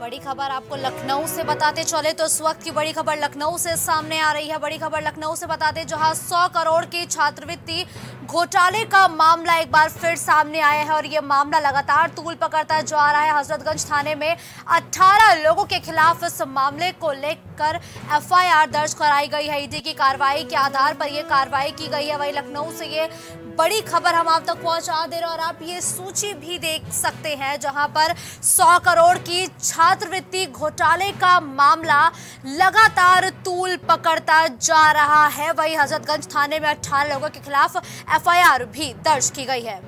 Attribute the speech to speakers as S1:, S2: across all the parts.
S1: बड़ी खबर आपको लखनऊ से बताते चले तो इस वक्त की बड़ी खबर लखनऊ से सामने आ रही है। बड़ी खबर लखनऊ से बताते जहां 100 करोड़ की छात्रवृत्ति घोटाले का मामला एक बार फिर सामने आया है और ये मामला लगातार तूल पकड़ता जा रहा है। हजरतगंज थाने में 18 लोगों के खिलाफ इस मामले को लेकर एफआईआर दर्ज कराई गई है। ईडी की कार्रवाई के आधार पर यह कार्रवाई की गई है। वहीं लखनऊ से ये बड़ी खबर हम आप तक पहुंचा दे रहे हैं और आप ये सूची भी देख सकते हैं जहां पर 100 करोड़ की छात्रवृत्ति घोटाले का मामला लगातार तूल पकड़ता जा रहा है। वहीं हजरतगंज थाने में 18 लोगों के खिलाफ एफआईआर भी दर्ज की गई है।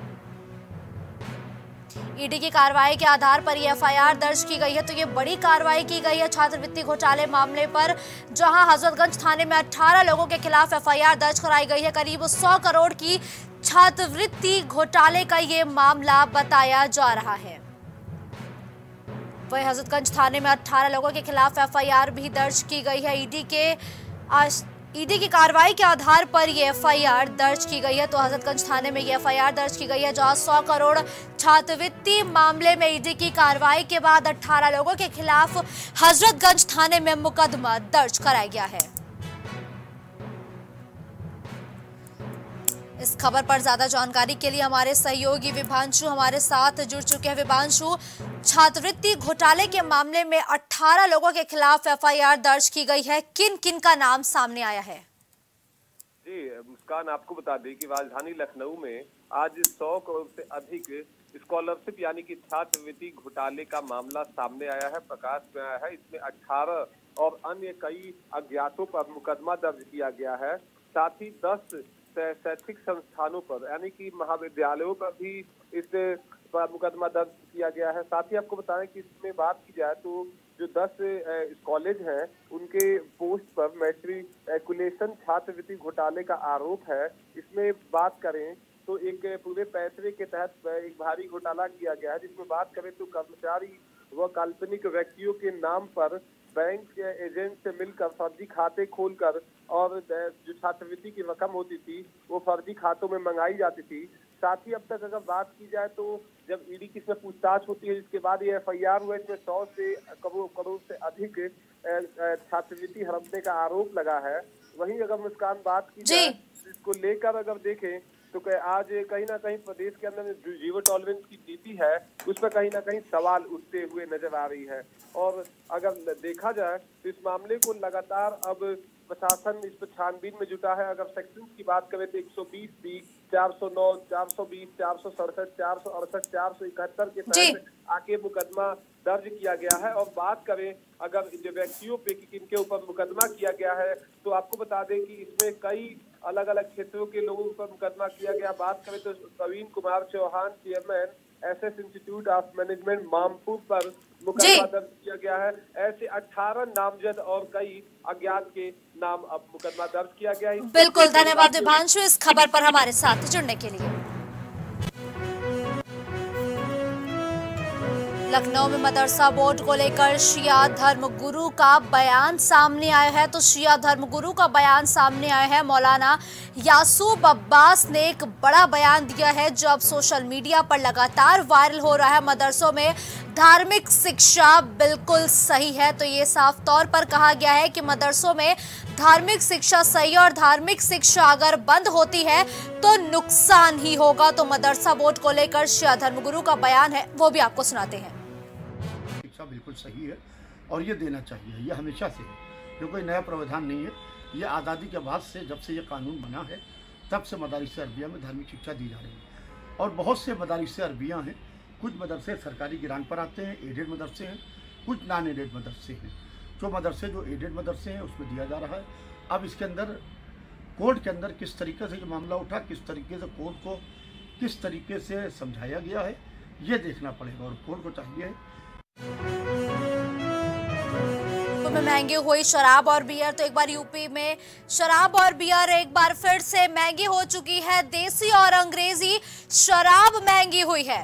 S1: ईडी की कार्रवाई के आधार पर यह एफआईआर दर्ज की गई है। तो ये बड़ी कार्रवाई की गई है छात्रवृत्ति घोटाले मामले पर, जहां हजरतगंज थाने में 18 लोगों के खिलाफ एफआईआर दर्ज कराई गई है। करीब 100 करोड़ की छात्रवृत्ति घोटाले का ये मामला बताया जा रहा है। वही हजरतगंज थाने में 18 लोगों के खिलाफ एफआईआर भी दर्ज की गई है। ईडी की कार्रवाई के आधार पर ये एफआईआर दर्ज की गई है। तो हजरतगंज थाने में ये एफआईआर दर्ज की गई है जहां 100 करोड़ छात्रवृत्ति मामले में ईडी की कार्रवाई के बाद 18 लोगों के खिलाफ हजरतगंज थाने में मुकदमा दर्ज कराया गया है। इस खबर पर ज्यादा जानकारी के लिए हमारे सहयोगी विभांशु हमारे साथ जुड़ चुके हैं। विभांशु, छात्रवृत्ति घोटाले के मामले में 18 लोगों के खिलाफ एफआईआर दर्ज की गई है। किन किन का नाम सामने आया है?
S2: जी मुस्कान, आपको बता दें कि राजधानी लखनऊ में आज 100 करोड़ से अधिक स्कॉलरशिप यानी कि छात्रवृत्ति घोटाले का मामला सामने आया है, प्रकाश में आया है। इसमें 18 और अन्य कई अज्ञातों पर मुकदमा दर्ज किया गया है। साथ ही 10 शैक्षिक संस्थानों पर यानी कि महाविद्यालयों पर भी इस मुकदमा दर्ज किया गया है। साथ ही आपको बताएं कि इसमें बात की जाए तो जो 10 कॉलेज हैं उनके पोस्ट पर मैट्रिकुलेशन छात्रवृत्ति घोटाले का आरोप है। इसमें बात करें तो एक पूरे पैसे के तहत एक भारी घोटाला किया गया है, जिसमें बात करें तो कर्मचारी व काल्पनिक व्यक्तियों के नाम पर बैंक एजेंट से मिलकर फर्जी खाते खोलकर और जो छात्रवृत्ति की रकम होती थी वो फर्जी खातों में मंगाई जाती थी। साथ ही अब तक अगर बात की जाए तो जब ईडी की इसमें पूछताछ होती है, जिसके बाद ये एफआईआर हुआ, इसमें 100 से करोड़ से अधिक छात्रवृत्ति हड़पने का आरोप लगा है। वहीं अगर मुस्कान बात की जाए इसको लेकर अगर देखें तो आज कहीं ना कहीं प्रदेश के अंदर जो जीरो टॉलरेंस की नीति है उस पर कहीं ना कहीं सवाल उठते हुए नजर आ रही है। और अगर देखा जाए तो इस मामले को लगातार अब प्रशासन इस पर छानबीन में जुटा है। अगर सेक्शन की बात करें तो 120 बी, 409, 420, 467, 468, 471 के तहत आके मुकदमा दर्ज किया गया है। और बात करें अगर जो व्यक्तियों पे किनके ऊपर मुकदमा किया गया है तो आपको बता दें कि इसमें कई अलग अलग क्षेत्रों के लोगों पर मुकदमा किया गया। बात करें तो Praveen Kumar Chauhan, chairman SS institute of management Mampur पर मुकदमा दर्ज किया गया है। ऐसे 18 नामजद और कई अज्ञात के नाम अब मुकदमा दर्ज किया गया है।
S1: बिल्कुल, धन्यवाद विभांशु इस खबर पर हमारे साथ जुड़ने के लिए। लखनऊ में मदरसा बोर्ड को लेकर शिया धर्मगुरु का बयान सामने आया है। तो शिया धर्मगुरु का बयान सामने आया है। मौलाना यासूब अब्बास ने एक बड़ा बयान दिया है जो अब सोशल मीडिया पर लगातार वायरल हो रहा है। मदरसों में धार्मिक शिक्षा बिल्कुल सही है। तो ये साफ तौर पर कहा गया है कि मदरसों में धार्मिक शिक्षा सही है और धार्मिक शिक्षा अगर बंद होती है तो नुकसान ही होगा। तो मदरसा बोर्ड को लेकर शिया धर्मगुरु का बयान है, वो भी आपको सुनाते हैं।
S3: शिक्षा बिल्कुल सही है और ये देना चाहिए, ये हमेशा से है, ये कोई नया प्रावधान नहीं है। ये आज़ादी के बाद से जब से ये कानून बना है तब से मदारिस अरबिया में धार्मिक शिक्षा दी जा रही है। और बहुत से मदारिस अरबिया हैं, कुछ मदरसे सरकारी गिरान पर आते हैं, एडेड मदरसे हैं, कुछ नॉन एडेड मदरसे हैं। जो मदरसे जो एडेड मदरसे हैं उसमें दिया जा रहा है। अब इसके अंदर कोर्ट के अंदर किस तरीके से ये मामला उठा, किस तरीके से कोर्ट को किस तरीके से समझाया गया है ये देखना पड़ेगा और कोर्ट को चाहिए।
S1: में महंगी हुई शराब और बियर, तो एक बार यूपी में शराब और बियर एक बार फिर से महंगी हो चुकी है। देसी और अंग्रेजी शराब महंगी हुई है।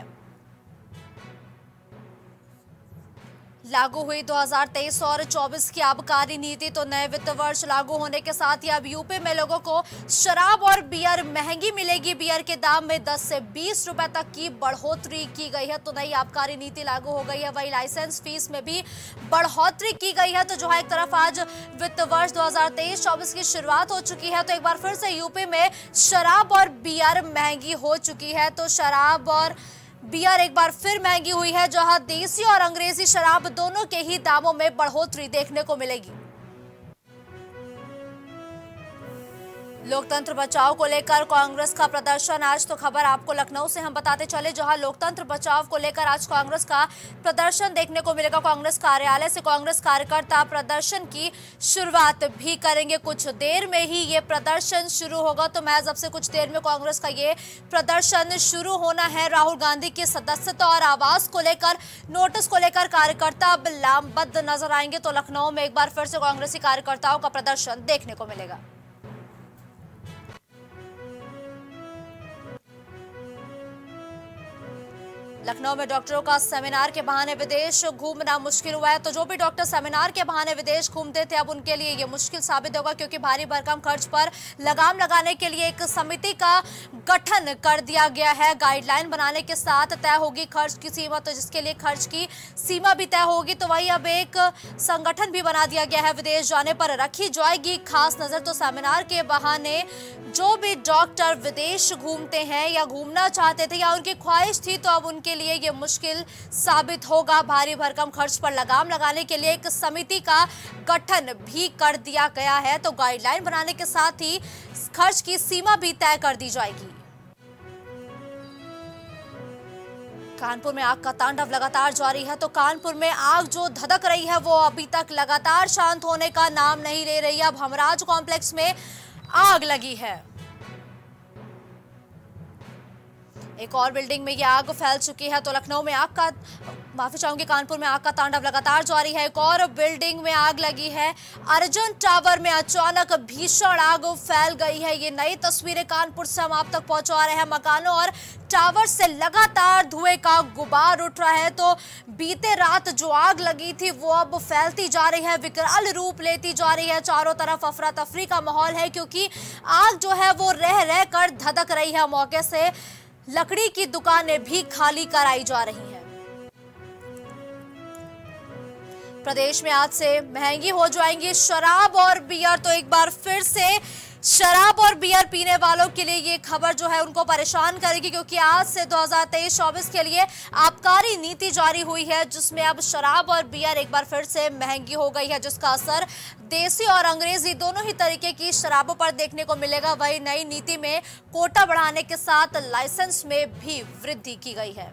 S1: लागू हुई 2023 और 24 की आबकारी नीति। तो नए वित्त वर्ष लागू होने के साथ ही अब यूपी में लोगों को शराब और बियर महंगी मिलेगी। बियर के दाम में 10 से 20 रुपए तक की बढ़ोतरी की गई है। तो नई आबकारी नीति लागू हो गई है। वही लाइसेंस फीस में भी बढ़ोतरी की गई है। तो जो है एक तरफ आज वित्त वर्ष 2023-24 की शुरुआत हो चुकी है, तो एक बार फिर से यूपी में शराब और बियर महंगी हो चुकी है। तो शराब और बियर एक बार फिर महंगी हुई है, जहां देसी और अंग्रेजी शराब दोनों के ही दामों में बढ़ोतरी देखने को मिलेगी। लोकतंत्र बचाओ को लेकर कांग्रेस का प्रदर्शन आज। तो खबर आपको लखनऊ से हम बताते चले, जहां लोकतंत्र बचाओ को लेकर आज कांग्रेस का प्रदर्शन देखने को मिलेगा। कांग्रेस कार्यालय से कांग्रेस कार्यकर्ता प्रदर्शन की शुरुआत भी करेंगे। कुछ देर में ही ये प्रदर्शन शुरू होगा। तो महज अब से कुछ देर में कांग्रेस का ये प्रदर्शन शुरू होना है। राहुल गांधी की सदस्यता और आवास को लेकर नोटिस को लेकर कार्यकर्ता अब लामबद्ध नजर आएंगे। तो लखनऊ में एक बार फिर से कांग्रेसी कार्यकर्ताओं का प्रदर्शन देखने को मिलेगा। लखनऊ में डॉक्टरों का सेमिनार के बहाने विदेश घूमना मुश्किल हुआ है। तो जो भी डॉक्टर सेमिनार के बहाने विदेश घूमते थे, अब उनके लिए ये मुश्किल साबित होगा, क्योंकि भारी भरकम खर्च पर लगाम लगाने के लिए एक समिति का गठन कर दिया गया है। गाइडलाइन बनाने के साथ तय होगी खर्च की सीमा, तो जिसके लिए खर्च की सीमा भी तय होगी। तो वही अब एक संगठन भी बना दिया गया है। विदेश जाने पर रखी जाएगी खास नजर। तो सेमिनार के बहाने जो भी डॉक्टर विदेश घूमते हैं या घूमना चाहते थे या उनकी ख्वाहिश थी, तो अब उनके लिए ये मुश्किल साबित होगा। भारी भरकम खर्च पर लगाम लगाने के लिए एक समिति का गठन भी कर दिया गया है। तो गाइडलाइन बनाने के साथ ही खर्च की सीमा भी तय कर दी जाएगी। कानपुर में आग का तांडव लगातार जारी है। तो कानपुर में आग जो धधक रही है वो अभी तक लगातार शांत होने का नाम नहीं ले रही है। अब हमराज कॉम्प्लेक्स में आग लगी है। एक और बिल्डिंग में ये आग फैल चुकी है। तो लखनऊ में आग का, माफी चाहूंगी, कानपुर में आग का तांडव लगातार जारी है। एक और बिल्डिंग में आग लगी है। अर्जुन टावर में अचानक भीषण आग फैल गई है। ये नई तस्वीरें कानपुर से हम आप तक पहुंचा रहे हैं। मकानों और टावर से लगातार धुएं का गुबार उठ रहा है। तो बीते रात जो आग लगी थी वो अब फैलती जा रही है, विकराल रूप लेती जा रही है। चारों तरफ अफरा तफरी का माहौल है, क्योंकि आग जो है वो रह रह कर धधक रही है। मौके से लकड़ी की दुकानें भी खाली कराई जा रही हैं। प्रदेश में आज से महंगी हो जाएंगी शराब और बियर। तो एक बार फिर से शराब और बियर पीने वालों के लिए ये खबर जो है उनको परेशान करेगी, क्योंकि आज से 2023-24 के लिए आबकारी नीति जारी हुई है, जिसमें अब शराब और बियर एक बार फिर से महंगी हो गई है, जिसका असर देसी और अंग्रेजी दोनों ही तरीके की शराबों पर देखने को मिलेगा। वही नई नीति में कोटा बढ़ाने के साथ लाइसेंस में भी वृद्धि की गई है।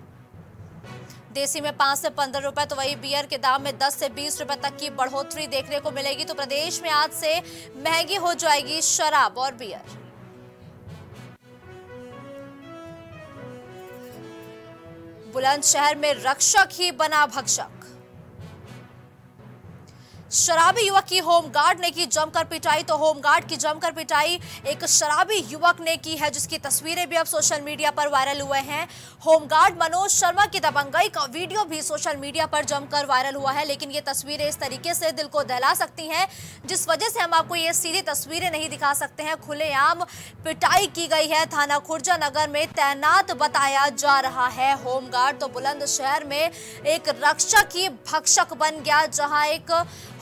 S1: देसी में 5 से 15 रुपए, तो वही बियर के दाम में 10 से 20 रुपए तक की बढ़ोतरी देखने को मिलेगी। तो प्रदेश में आज से महंगी हो जाएगी शराब और बियर। बुलंदशहर में रक्षक ही बना भक्षक। शराबी युवक की होमगार्ड ने की जमकर पिटाई। तो होमगार्ड की जमकर पिटाई एक शराबी युवक ने की है, जिसकी तस्वीरें भी अब सोशल मीडिया पर वायरल हुए हैं। होमगार्ड मनोज शर्मा की दबंगई का वीडियो भी सोशल मीडिया पर जमकर वायरल हुआ है। लेकिन ये तस्वीरें इस तरीके से दिल को दहला सकती हैं, जिस वजह से हम आपको ये सीधी तस्वीरें नहीं दिखा सकते हैं। खुलेआम पिटाई की गई है। थाना खुर्जा नगर में तैनात बताया जा रहा है होमगार्ड। तो बुलंदशहर में एक रक्षक ही भक्षक बन गया, जहां एक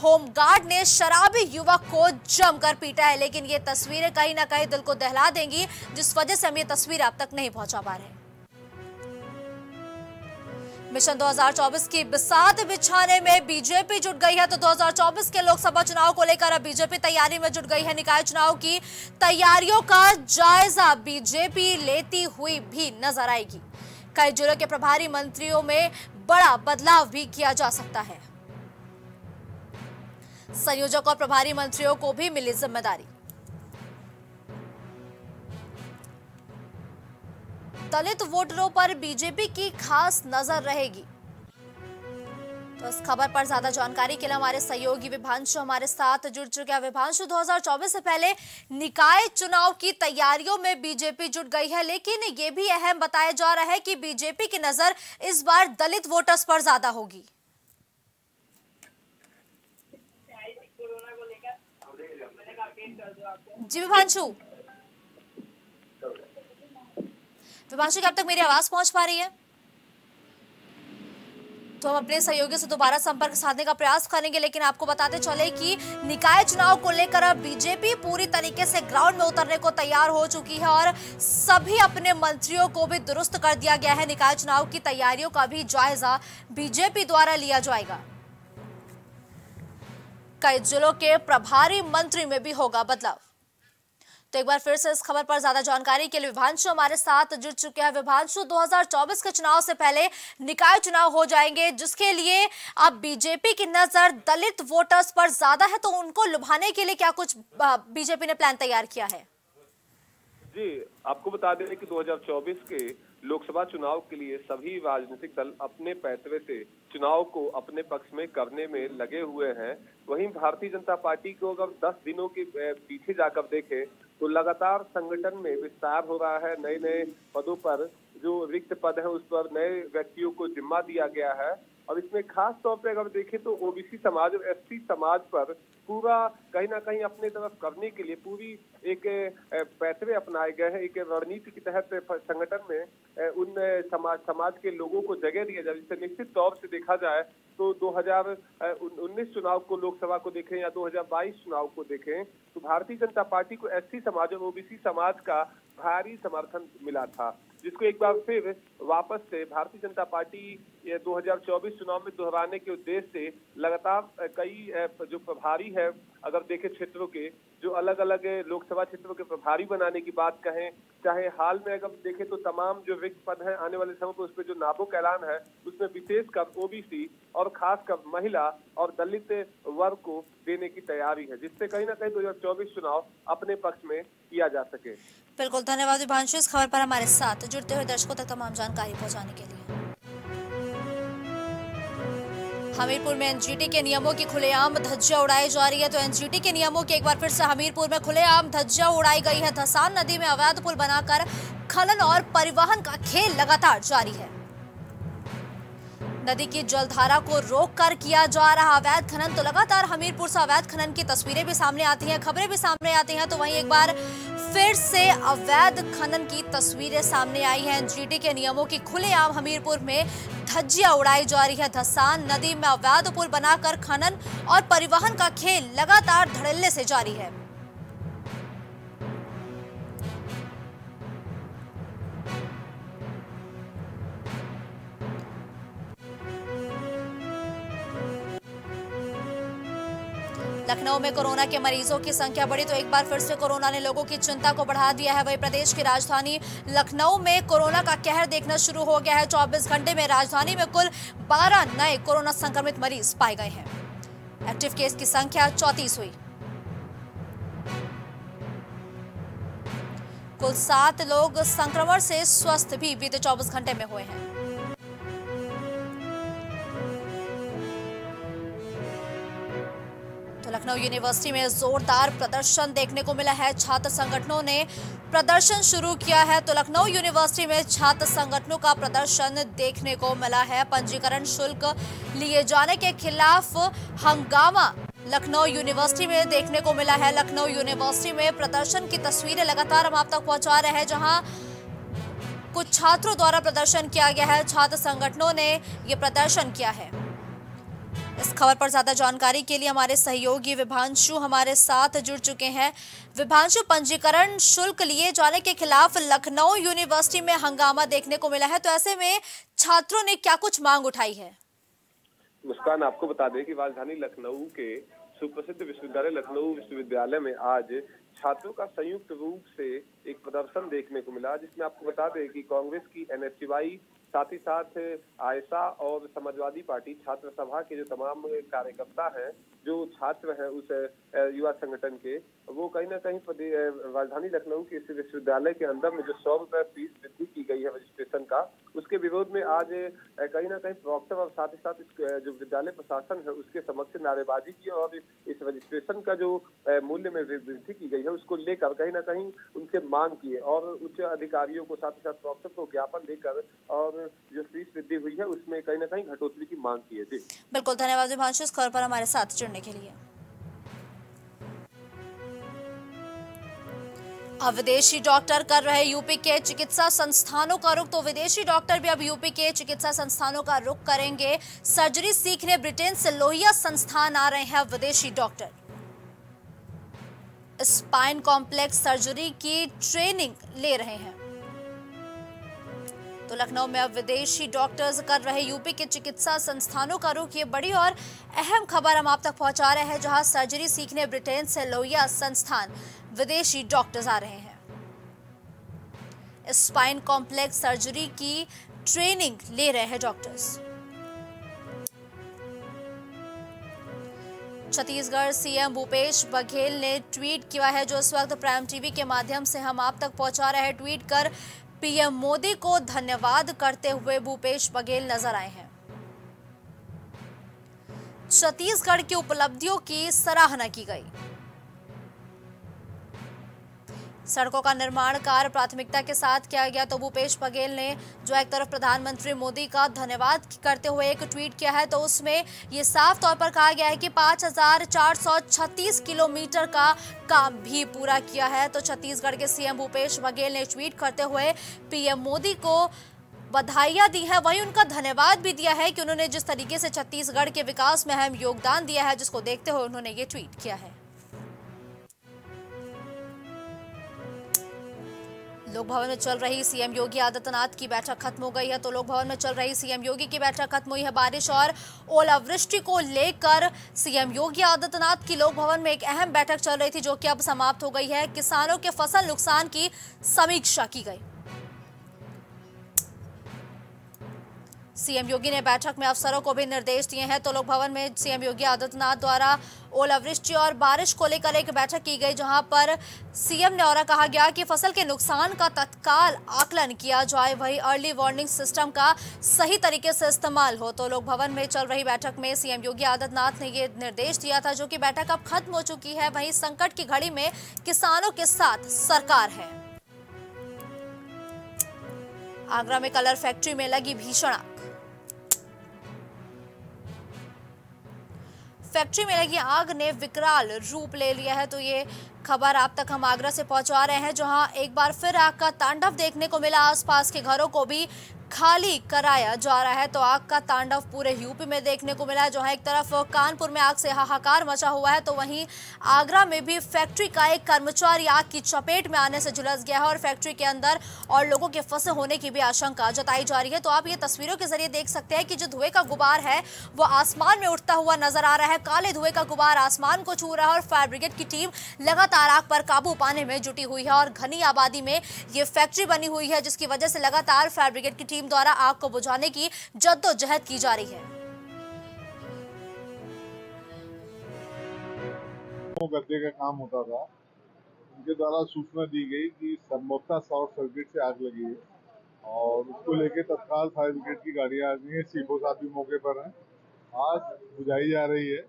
S1: होमगार्ड ने शराबी युवक को जमकर पीटा है। लेकिन ये तस्वीरें कहीं ना कहीं दिल को दहला देंगी, जिस वजह से हम ये तस्वीर आप तक नहीं पहुंचा पा रहे। मिशन 2024 की बिसात बिछाने में बीजेपी जुट गई है। तो 2024 के लोकसभा चुनाव को लेकर अब बीजेपी तैयारी में जुट गई है। निकाय चुनाव की तैयारियों का जायजा बीजेपी लेती हुई भी नजर आएगी। कई जिलों के प्रभारी मंत्रियों में बड़ा बदलाव भी किया जा सकता है। संयोजक और प्रभारी मंत्रियों को भी मिली जिम्मेदारी। दलित वोटरों पर बीजेपी की खास नजर रहेगी। तो इस खबर पर ज्यादा जानकारी के लिए हमारे सहयोगी विभांशु हमारे साथ जुड़ चुके हैं। विभांशु, 2024 से पहले निकाय चुनाव की तैयारियों में बीजेपी जुट गई है, लेकिन ये भी अहम बताया जा रहा है कि बीजेपी की नजर इस बार दलित वोटर्स पर ज्यादा होगी। जी विभांशु, विभांशु क्या अब तक मेरी आवाज पहुंच पा रही है? तो हम अपने सहयोगी से दोबारा संपर्क साधने का प्रयास करेंगे, लेकिन आपको बताते चले कि निकाय चुनाव को लेकर अब बीजेपी पूरी तरीके से ग्राउंड में उतरने को तैयार हो चुकी है और सभी अपने मंत्रियों को भी दुरुस्त कर दिया गया है। निकाय चुनाव की तैयारियों का भी जायजा बीजेपी द्वारा लिया जाएगा। कई जिलों के प्रभारी मंत्री में भी होगा बदलाव। तो एक बार फिर से इस खबर पर ज्यादा जानकारी के लिए विभांशु हमारे साथ जुड़ चुके हैं। विभांशु, 2024 के चुनाव से पहले निकाय चुनाव हो जाएंगे, जिसके लिए अब बीजेपी की नजर दलित वोटर्स पर ज्यादा है, तो उनको लुभाने के लिए क्या कुछ बीजेपी ने प्लान तैयार किया है?
S2: जी, आपको बता दें कि 2024 के लोकसभा चुनाव के लिए सभी राजनीतिक दल अपने पैतरे से चुनाव को अपने पक्ष में करने में लगे हुए हैं। वहीं भारतीय जनता पार्टी को अगर 10 दिनों के पीछे जाकर देखें तो लगातार संगठन में विस्तार हो रहा है। नए नए पदों पर जो रिक्त पद है उस पर नए व्यक्तियों को जिम्मा दिया गया है और इसमें खास तौर पे अगर देखें तो ओबीसी समाज और एसटी समाज पर पूरा कहीं ना कहीं अपने तरफ करने के लिए पूरी एक पैतरे अपनाए गए हैं। एक रणनीति के तहत संगठन में उन समाज के लोगों को जगह दिया जाए, जिससे निश्चित तौर से देखा जाए तो 2019 चुनाव को, लोकसभा को देखें या 2022 चुनाव को देखें तो भारतीय जनता पार्टी को एसटी समाज और ओबीसी समाज का भारी समर्थन मिला था, जिसको एक बार फिर वापस से भारतीय जनता पार्टी 2024 चुनाव में दोहराने के उद्देश्य से लगातार कई जो प्रभारी है, अगर देखें क्षेत्रों के, जो अलग अलग लोकसभा क्षेत्रों के प्रभारी बनाने की बात कहें, चाहे हाल में अगर देखें तो तमाम जो रिक्त पद हैं आने वाले समय पर उस पर जो नामों का ऐलान है उसमें विशेषकर ओबीसी और खासकर महिला और दलित वर्ग को देने की तैयारी है, जिससे कहीं ना कहीं 2024 चुनाव अपने पक्ष में किया जा सके।
S1: बिल्कुल, धन्यवाद विभांशु इस खबर पर हमारे साथ जुड़ते हुए दर्शकों तक तमाम जानकारी पहुंचाने के लिए। हमीरपुर में एनजीटी के नियमों की खुलेआम धज्जियां उड़ाई जा रही है। तो एनजीटी के नियमों की एक बार फिर से हमीरपुर में खुलेआम धज्जियां उड़ाई गई है। धसान नदी में अवैध पुल बनाकर खनन और परिवहन का खेल लगातार जारी है। नदी की जलधारा को रोककर किया जा रहा अवैध खनन। तो लगातार हमीरपुर से अवैध खनन की तस्वीरें भी सामने आती हैं, खबरें भी सामने आती हैं। तो वहीं एक बार फिर से अवैध खनन की तस्वीरें सामने आई हैं। एनजीटी के नियमों की खुलेआम हमीरपुर में धज्जियां उड़ाई जा रही है। धसान नदी में अवैध पुल बनाकर खनन और परिवहन का खेल लगातार धड़ल्ले से जारी है। लखनऊ में कोरोना के मरीजों की संख्या बढ़ी। तो एक बार फिर से कोरोना ने लोगों की चिंता को बढ़ा दिया है। वहीं प्रदेश की राजधानी लखनऊ में कोरोना का कहर देखना शुरू हो गया है। 24 घंटे में राजधानी में कुल 12 नए कोरोना संक्रमित मरीज पाए गए हैं। एक्टिव केस की संख्या 34 हुई। कुल 7 लोग संक्रमण से स्वस्थ भी बीते 24 घंटे में हुए हैं। तो लखनऊ यूनिवर्सिटी में जोरदार प्रदर्शन देखने को मिला है। छात्र संगठनों ने प्रदर्शन शुरू किया है। तो लखनऊ यूनिवर्सिटी में छात्र संगठनों का प्रदर्शन देखने को मिला है। पंजीकरण शुल्क लिए जाने के खिलाफ हंगामा लखनऊ यूनिवर्सिटी में देखने को मिला है। लखनऊ यूनिवर्सिटी में प्रदर्शन की तस्वीरें लगातार हम आप तक पहुंचा रहे हैं, जहां कुछ छात्रों द्वारा प्रदर्शन किया गया है। छात्र संगठनों ने ये प्रदर्शन किया है। इस खबर पर ज्यादा जानकारी के लिए हमारे सहयोगी विभांशु हमारे साथ जुड़ चुके हैं। विभांशु, पंजीकरण शुल्क लिए जाने के खिलाफ लखनऊ यूनिवर्सिटी में हंगामा देखने को मिला है, तो ऐसे में छात्रों ने क्या कुछ मांग उठाई है?
S2: मुस्कान, आपको बता दें कि राजधानी लखनऊ के सुप्रसिद्ध विश्वविद्यालय लखनऊ विश्वविद्यालय में आज छात्रों का संयुक्त रूप से एक प्रदर्शन देखने को मिला, जिसमें आपको बता दें कि कांग्रेस की एनएसयूआई, साथ ही साथ आयशा और समाजवादी पार्टी छात्र सभा के जो तमाम कार्यकर्ता हैं, जो छात्र हैं उस युवा संगठन के, वो कहीं ना कहीं राजधानी लखनऊ के इस विश्वविद्यालय के अंदर में जो 100 रुपए फीस वृद्धि की गई है रजिस्ट्रेशन का, उसके विरोध में आज कहीं ना कहीं प्रवक्ता और साथ ही साथ जो विद्यालय प्रशासन है उसके समक्ष नारेबाजी की और इस रजिस्ट्रेशन का जो मूल्य में वृद्धि की गई है उसको लेकर कहीं ना कहीं उनसे मांग की है और उच्च अधिकारियों को साथ ही साथ प्रवक्ता को ज्ञापन देकर और जो फीस वृद्धि हुई है उसमें कहीं ना कहीं घटोतरी की मांग की है। जी बिल्कुल,
S1: धन्यवाद विभांशु इस खबर पर हमारे साथ जुड़ने के लिए। अब विदेशी डॉक्टर कर रहे यूपी के चिकित्सा संस्थानों का रुख। तो विदेशी डॉक्टर भी अब यूपी के चिकित्सा संस्थानों का रुख करेंगे। सर्जरी सीखने ब्रिटेन से लोहिया संस्थान आ रहे हैं विदेशी डॉक्टर। स्पाइन कॉम्प्लेक्स सर्जरी की ट्रेनिंग ले रहे हैं। तो लखनऊ में अब विदेशी डॉक्टर्स कर रहे यूपी के चिकित्सा संस्थानों का रुख। ये बड़ी और अहम खबर हम आप तक पहुंचा रहे हैं, जहां सर्जरी सीखने ब्रिटेन से लोहिया संस्थान विदेशी डॉक्टर्स आ रहे हैं। स्पाइन कॉम्प्लेक्स सर्जरी की ट्रेनिंग ले रहे हैं डॉक्टर्स। छत्तीसगढ़ सीएम भूपेश बघेल ने ट्वीट किया है, जो इस वक्त प्राइम टीवी के माध्यम से हम आप तक पहुंचा रहे हैं। ट्वीट कर पीएम मोदी को धन्यवाद करते हुए भूपेश बघेल नजर आए हैं। छत्तीसगढ़ की उपलब्धियों की सराहना की गई। सड़कों का निर्माण कार्य प्राथमिकता के साथ किया गया। तो भूपेश बघेल ने जो एक तरफ प्रधानमंत्री मोदी का धन्यवाद करते हुए एक ट्वीट किया है, तो उसमें ये साफ तौर पर कहा गया है कि 5436 किलोमीटर का काम भी पूरा किया है। तो छत्तीसगढ़ के सीएम भूपेश बघेल ने ट्वीट करते हुए पीएम मोदी को बधाइयां दी है, वहीं उनका धन्यवाद भी दिया है कि उन्होंने जिस तरीके से छत्तीसगढ़ के विकास में अहम योगदान दिया है, जिसको देखते हुए उन्होंने ये ट्वीट किया है। लोक भवन में चल रही सीएम योगी आदित्यनाथ की बैठक खत्म हो गई है। तो लोक भवन में चल रही सीएम योगी की बैठक खत्म हुई है। बारिश और ओलावृष्टि को लेकर सीएम योगी आदित्यनाथ की लोक भवन में एक अहम बैठक चल रही थी, जो कि अब समाप्त हो गई है। किसानों के फसल नुकसान की समीक्षा की गई। सीएम योगी ने बैठक में अफसरों को भी निर्देश दिए हैं। तो लोक भवन में सीएम योगी आदित्यनाथ द्वारा ओलावृष्टि और बारिश को लेकर एक बैठक की गई, जहां पर सीएम ने और कहा गया कि फसल के नुकसान का तत्काल आकलन किया जाए, वही अर्ली वार्निंग सिस्टम का सही तरीके से इस्तेमाल हो। तो लोक भवन में चल रही बैठक में सीएम योगी आदित्यनाथ ने ये निर्देश दिया था, जो कि बैठक अब खत्म हो चुकी है। वहीं संकट की घड़ी में किसानों के साथ सरकार है। आगरा में कलर फैक्ट्री में लगी भीषण आग। फैक्ट्री में लगी आग ने विकराल रूप ले लिया है। तो ये खबर आप तक हम आगरा से पहुंचा रहे हैं, जहां एक बार फिर आग का तांडव देखने को मिला। आसपास के घरों को भी खाली कराया जा रहा है। तो आग का तांडव पूरे यूपी में देखने को मिला है, जहां एक तरफ कानपुर में आग से हाहाकार मचा हुआ है, तो वहीं आगरा में भी फैक्ट्री का एक कर्मचारी आग की चपेट में आने से झुलस गया है और फैक्ट्री के अंदर और लोगों के फंसे होने की भी आशंका जताई जा रही है। तो आप ये तस्वीरों के जरिए देख सकते हैं कि जो धुएं का गुबार है वो आसमान में उठता हुआ नजर आ रहा है। काले धुएं का गुबार आसमान को छू रहा है और फायर ब्रिगेड की टीम लगातार आग पर काबू पाने में जुटी हुई है। और घनी आबादी में ये फैक्ट्री बनी हुई है, जिसकी वजह से लगातार फायर ब्रिगेड की टीम द्वारा आग को बुझाने की जद्दोजहद की जा रही है।
S4: गद्दे का काम होता था, उनके द्वारा सूचना दी गई कि संभवतः शॉर्ट सर्किट से आग लगी है और उसको लेकर तत्काल फायर ब्रिगेड की गाड़ियां आ गई है। सीपो साहब भी मौके पर हैं। आग बुझाई जा रही है।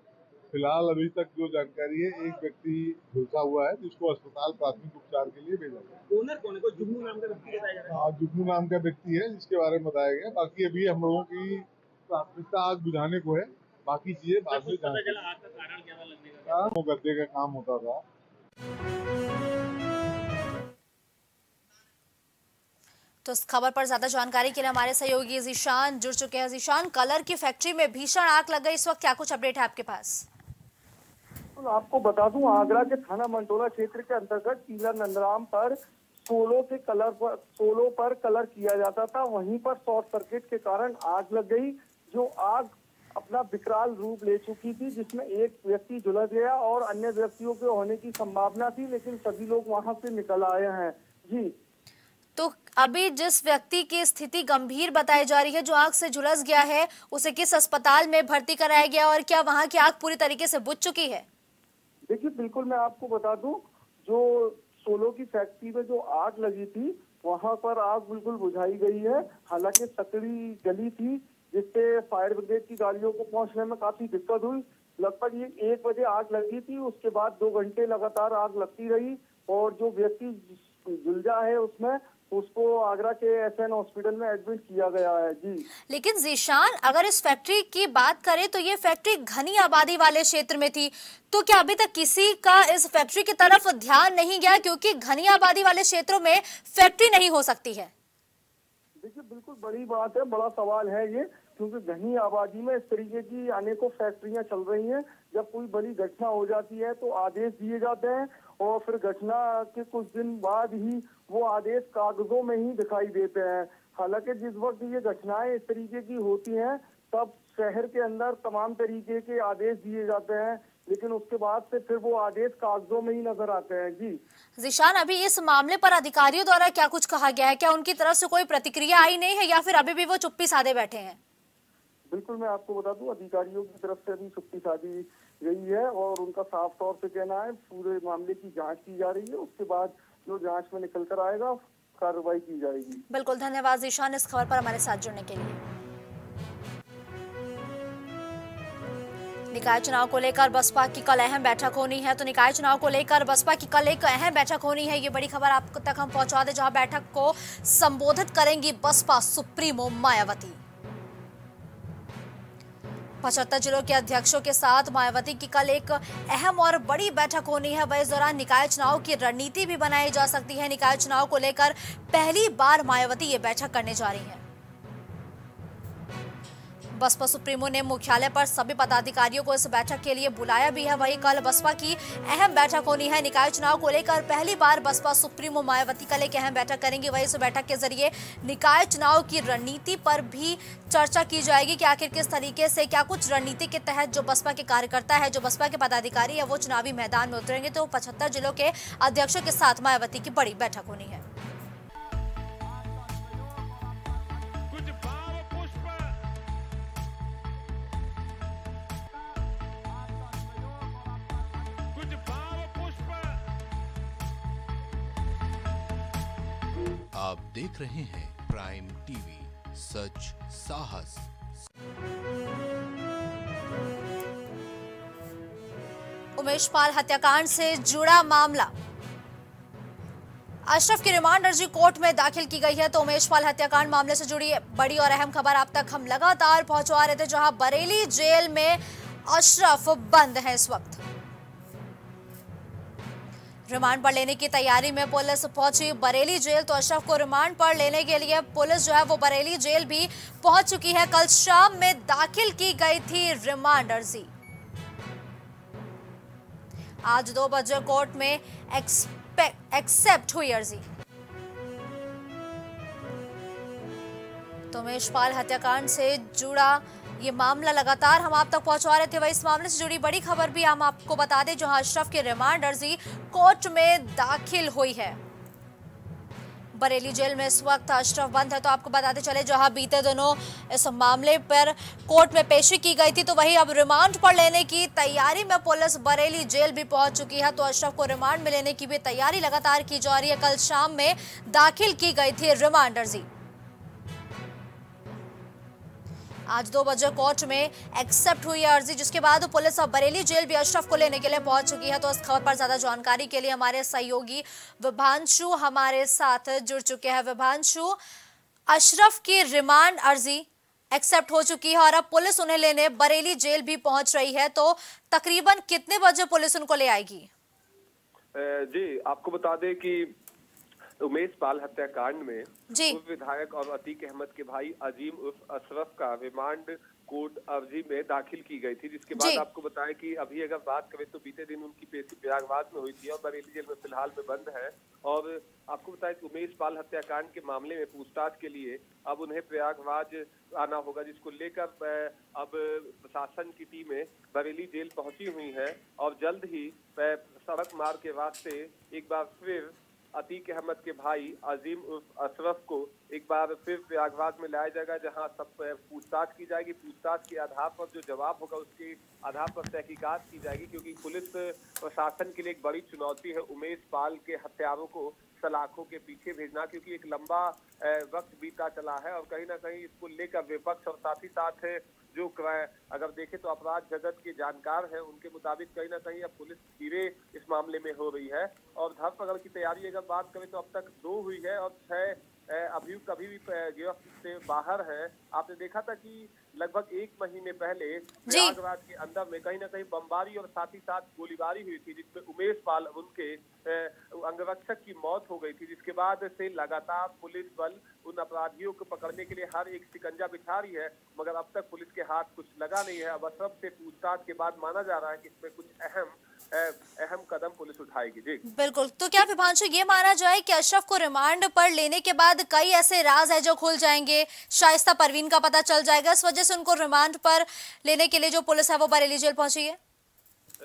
S4: फिलहाल अभी तक जो जानकारी है, एक व्यक्ति झुलसा हुआ है, जिसको अस्पताल प्राथमिक उपचार के लिए भेजा गया।
S5: ओनर कौन है? कोई जुगनू नाम का व्यक्ति बताया जा रहा है?
S4: जुगनू नाम का व्यक्ति है, जिसके बारे में बताया गया। बाकी अभी हम लोगों की प्राथमिकता आग बुझाने को है, बाकी चीजें बाद में
S5: पता चला आग का कारण क्या लगने का?
S4: वो गद्दे का काम होता था।
S1: तो इस खबर पर ज्यादा जानकारी के लिए हमारे सहयोगी जीशान जुड़ चुके हैं। जीशान, कलर की फैक्ट्री में भीषण आग लग गई, इस वक्त क्या कुछ अपडेट है आपके पास?
S6: आपको बता दूं, आगरा के थाना मंटोला क्षेत्र के अंतर्गत टीला नंदराम पर 16 पर कलर किया जाता था। वहीं पर शॉर्ट सर्किट के कारण आग लग गई, जो आग अपना विकराल रूप ले चुकी थी, जिसमें एक व्यक्ति झुलस गया और अन्य व्यक्तियों के होने की संभावना थी, लेकिन सभी लोग वहां से निकल आए हैं। जी,
S1: तो अभी जिस व्यक्ति की स्थिति गंभीर बताई जा रही है, जो आग से झुलस गया है, उसे किस अस्पताल में भर्ती कराया गया और क्या वहां की आग पूरी तरीके से बुझ चुकी है?
S6: देखिए, बिल्कुल मैं आपको बता दूं, जो 16 की फैक्ट्री में जो आग लगी थी, वहां पर आग बिल्कुल बुझाई गई है। हालांकि सकड़ी गली थी, जिससे फायर ब्रिगेड की गाड़ियों को पहुंचने में काफी दिक्कत हुई। लगभग ये 1 बजे आग लगी थी, उसके बाद 2 घंटे लगातार आग लगती रही और जो व्यक्ति झुलझा है उसमें उसको आगरा के एसएन हॉस्पिटल में एडमिट किया गया है। जी
S1: लेकिन जीशान, अगर इस फैक्ट्री की बात करें तो ये फैक्ट्री घनी आबादी वाले क्षेत्र में थी, तो क्या अभी तक किसी का इस फैक्ट्री की तरफ ध्यान नहीं गया, क्योंकि घनी आबादी वाले क्षेत्रों में फैक्ट्री नहीं हो सकती है?
S6: देखिए, बिल्कुल बड़ी बात है, बड़ा सवाल है ये, क्योंकि घनी आबादी में इस तरीके की अनेकों फैक्ट्रियां चल रही हैं। जब कोई बड़ी घटना हो जाती है तो आदेश दिए जाते हैं और फिर घटना के कुछ दिन बाद ही वो आदेश कागजों में ही दिखाई देते हैं। हालांकि जिस वक्त ये घटनाएं इस तरीके की होती हैं तब शहर के अंदर तमाम तरीके के आदेश दिए जाते हैं, लेकिन उसके बाद से फिर वो आदेश कागजों में ही नजर आते हैं। जी
S1: जीशान, अभी इस मामले पर अधिकारियों द्वारा क्या कुछ कहा गया है? क्या उनकी तरफ से कोई प्रतिक्रिया आई नहीं है या फिर अभी भी वो चुप्पी साधे बैठे हैं?
S6: बिल्कुल, मैं आपको बता दूं, अधिकारियों की तरफ से अभी चुप्पी साधी गई है और उनका साफ तौर से कहना है पूरे मामले की जांच की जा रही है, उसके बाद जो जांच में निकल कर आएगा कार्रवाई की जाएगी।
S1: बिल्कुल, धन्यवाद जीशान इस खबर पर हमारे साथ जुड़ने के लिए। निकाय चुनाव को लेकर बसपा की कल अहम बैठक होनी है, तो निकाय चुनाव को लेकर बसपा की कल एक अहम बैठक होनी है, ये बड़ी खबर आप तक हम पहुंचा दें, जहां बैठक को संबोधित करेंगी बसपा सुप्रीमो मायावती। 75 जिलों के अध्यक्षों के साथ मायावती की कल एक अहम और बड़ी बैठक होनी है। वह इस दौरान निकाय चुनाव की रणनीति भी बनाई जा सकती है। निकाय चुनाव को लेकर पहली बार मायावती ये बैठक करने जा रही हैं। बसपा सुप्रीमो ने मुख्यालय पर सभी पदाधिकारियों को इस बैठक के लिए बुलाया भी है। वहीं कल बसपा की अहम बैठक होनी है। निकाय चुनाव को लेकर पहली बार बसपा सुप्रीमो मायावती कल एक अहम बैठक करेंगी। वहीं इस बैठक के जरिए निकाय चुनाव की रणनीति पर भी चर्चा की जाएगी कि आखिर किस तरीके से, क्या कुछ रणनीति के तहत जो बसपा के कार्यकर्ता है, जो बसपा के पदाधिकारी है, वो चुनावी मैदान में उतरेंगे। तो 75 जिलों के अध्यक्षों के साथ मायावती की बड़ी बैठक होनी है।
S7: आप देख रहे हैं प्राइम टीवी, सच साहस।
S1: उमेश पाल हत्याकांड से जुड़ा मामला, अशरफ की रिमांड अर्जी कोर्ट में दाखिल की गई है। तो उमेश पाल हत्याकांड मामले से जुड़ी बड़ी और अहम खबर आप तक हम लगातार पहुंचा रहे थे, जहां बरेली जेल में अशरफ बंद है। इस वक्त रिमांड पर लेने की तैयारी में पुलिस पहुंची बरेली जेल। तो अशरफ को रिमांड पर लेने के लिए पुलिस जो है वो बरेली जेल भी पहुंच चुकी है। कल शाम में दाखिल की गई थी रिमांड अर्जी। आज 2 बजे कोर्ट में एक्सेप्ट हुई अर्जी। तो उमेश पाल हत्याकांड से जुड़ा ये मामला लगातार हम आप तक पहुंचा रहे थे। वही इस मामले से जुड़ी बड़ी खबर भी हम आपको बता दें, जहां अशरफ की रिमांड अर्जी कोर्ट में दाखिल हुई है। बरेली जेल में इस वक्त अशरफ बंद है। तो आपको बताते चले, जहां बीते दिनों इस मामले पर कोर्ट में पेशी की गई थी, तो वही अब रिमांड पर लेने की तैयारी में पुलिस बरेली जेल भी पहुंच चुकी है। तो अशरफ को रिमांड में लेने की भी तैयारी लगातार की जा रही है। कल शाम में दाखिल की गई थी रिमांड अर्जी। आज 2 बजे कोर्ट में एक्सेप्ट हुई अर्जी, जिसके बाद पुलिस अब बरेली जेल भी अशरफ को लेने के लिए पहुंच चुकी है। तो इस खबर पर ज्यादा जानकारी के लिए हमारे सहयोगी विभांशु हमारे साथ जुड़ चुके हैं। विभांशु, अशरफ की रिमांड अर्जी एक्सेप्ट हो चुकी है और अब पुलिस उन्हें लेने बरेली जेल भी पहुंच रही है, तो तकरीबन कितने बजे पुलिस उनको ले आएगी?
S2: जी, आपको बता दें कि उमेश पाल हत्याकांड में पूर्व विधायक और अतीक अहमद के भाई अजीम उर्फ अशरफ का रिमांड कोर्ट अर्जी में दाखिल की गई थी, जिसके बाद आपको बताया कि अभी अगर बात करें तो बीते दिन उनकी पेशी प्रयागराज में हुई थी और बरेली जेल में फिलहाल में बंद है। और आपको बताया कि उमेश पाल हत्याकांड के मामले में पूछताछ के लिए अब उन्हें प्रयागराज आना होगा, जिसको लेकर अब प्रशासन की टीमें बरेली जेल पहुंची हुई है और जल्द ही सड़क मार्ग के रास्ते एक बार फिर अतीक अहमद के भाई अजीम उर्फ अशरफ को एक बार फिर प्रयागराज में लाया जाएगा, जहां सब पूछताछ की जाएगी। पूछताछ के आधार पर जो जवाब होगा उसके आधार पर तहकीकात की जाएगी, क्योंकि पुलिस प्रशासन के लिए एक बड़ी चुनौती है उमेश पाल के हत्यारों को सलाखों के पीछे भेजना, क्योंकि एक लंबा वक्त बीता चला है और कहीं ना कहीं इसको लेकर विपक्ष और साथ ही साथ जो अगर देखें तो अपराध जगत के जानकार हैं, उनके मुताबिक कहीं ना कहीं अब पुलिस धीरे इस मामले में हो रही है। और धरपकड़ की तैयारी अगर बात करें तो अब तक 2 हुई है और 6 अभियुक्त अभी भी गिरफ्त से बाहर है। आपने देखा था कि लगभग 1 महीने पहले प्रयागराज के अंदर में कहीं ना कहीं बमबारी और साथ ही साथ गोलीबारी हुई थी, जिसमें उमेश पाल उनके अंगरक्षक की मौत हो गई थी, जिसके बाद से लगातार पुलिस बल उन अपराधियों को पकड़ने के लिए हर एक शिकंजा बिछा रही है, मगर अब तक पुलिस के हाथ कुछ लगा नहीं है। अब अशरफ से पूछताछ के बाद माना जा रहा है कि इसमें कुछ अहम कदम पुलिस उठाएगी। जी
S1: बिल्कुल। तो क्या विभांशु ये माना जाए कि अशरफ को रिमांड पर लेने के बाद कई ऐसे राज है जो खुल जाएंगे, शाइस्ता परवीन का पता चल जाएगा, इस वजह से उनको रिमांड पर लेने के लिए जो पुलिस है वो बरेली जेल पहुंची है?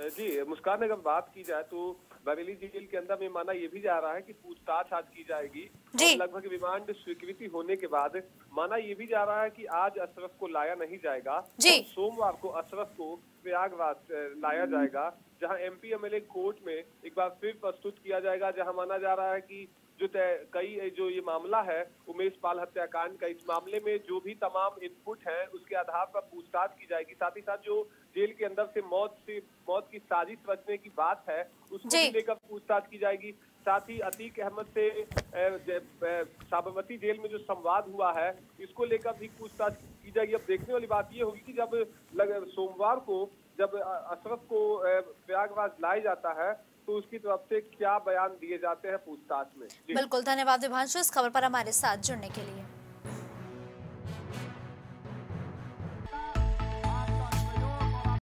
S2: जी मुस्कान, अगर बात की जाए तो बरेली जेल के अंदर में माना ये भी जा रहा है कि पूछताछ आज की जाएगी और लगभग रिमांड स्वीकृति होने के बाद माना ये भी जा रहा है कि आज अशरफ को लाया नहीं जाएगा। सोमवार को अशरफ को प्रयागराज लाया जाएगा, जहां एमपी एमएलए कोर्ट में एक बार फिर प्रस्तुत किया जाएगा, जहां माना जा रहा है कि जो ये मामला है उमेश पाल हत्याकांड का, इस मामले में जो भी तमाम इनपुट है उसके आधार पर पूछताछ की जाएगी। साथ ही साथ जो जेल के अंदर से मौत की साजिश रचने की बात है उसको भी लेकर पूछताछ की जाएगी। साथ ही अतीक अहमद से साबरमती जेल में जो संवाद हुआ है इसको लेकर भी पूछताछ की जाएगी। अब देखने वाली बात ये होगी कि जब सोमवार को जब अशरफ को प्रयागराज लाया जाता है तो उसकी तरफ से क्या बयान दिए जाते हैं पूछताछ में।
S1: बिल्कुल, धन्यवाद विभांशु इस खबर पर हमारे साथ जुड़ने के लिए।